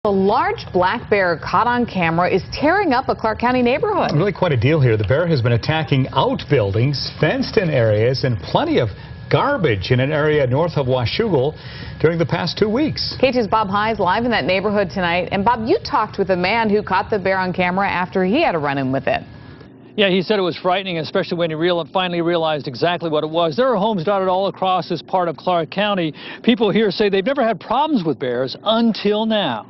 A large black bear caught on camera is tearing up a Clark County neighborhood. Really quite a deal here. The bear has been attacking outbuildings, fenced-in areas, and plenty of garbage in an area north of Washougal during the past 2 weeks. KT's Bob High is live in that neighborhood tonight. And Bob, you talked with a man who caught the bear on camera after he had a run-in with it. Yeah, he said it was frightening, especially when he finally realized exactly what it was. There are homes dotted all across this part of Clark County. People here say they've never had problems with bears until now.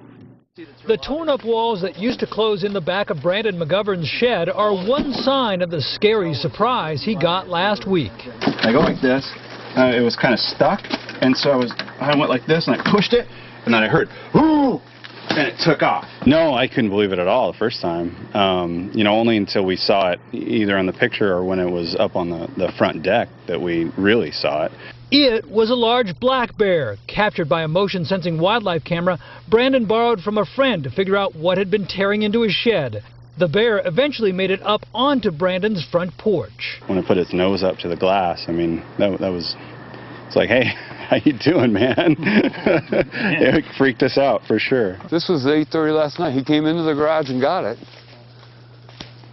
The torn-up walls that used to close in the back of Brandon McGovern's shed are one sign of the scary surprise he got last week. I go like this, it was kind of stuck, and so I went like this, and I pushed it, and then I heard, "Ooh!" and it took off. No, I couldn't believe it at all the first time. Only until we saw it either on the picture or when it was up on the front deck that we really saw it. It was a large black bear, captured by a motion-sensing wildlife camera Brandon borrowed from a friend to figure out what had been tearing into his shed. The bear eventually made it up onto Brandon's front porch. When it put its nose up to the glass, I mean, it's like, hey, how you doing, man? It freaked us out for sure. This was 8:30 last night. He came into the garage and got it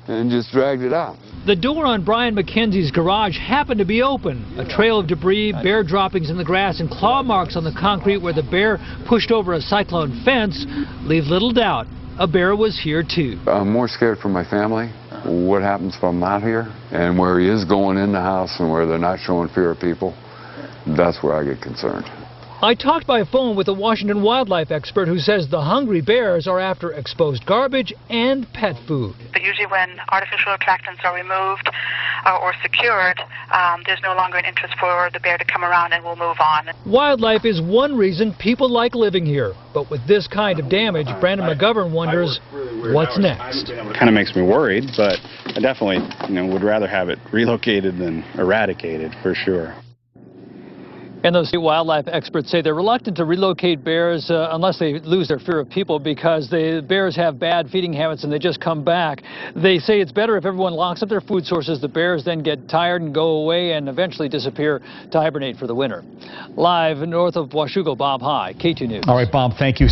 and just dragged it out. The door on Brian McKenzie's garage happened to be open. A trail of debris, bear droppings in the grass, and claw marks on the concrete where the bear pushed over a cyclone fence leave little doubt a bear was here too. I'm more scared for my family, what happens if I'm not here, and where he is going in the house and where they're not showing fear of people. That's where I get concerned. I talked by phone with a Washington wildlife expert who says the hungry bears are after exposed garbage and pet food. But usually when artificial attractants are removed or secured, there's no longer an interest for the bear to come around, and we'll move on. Wildlife is one reason people like living here. But with this kind of damage, Brandon McGovern wonders what's next. It kind of makes me worried, but I definitely would rather have it relocated than eradicated for sure. And those wildlife experts say they're reluctant to relocate bears unless they lose their fear of people, because the bears have bad feeding habits and they just come back. They say it's better if everyone locks up their food sources. The bears then get tired and go away and eventually disappear to hibernate for the winter. Live north of Washougal, Bob High, K2 News. All right, Bob, thank you.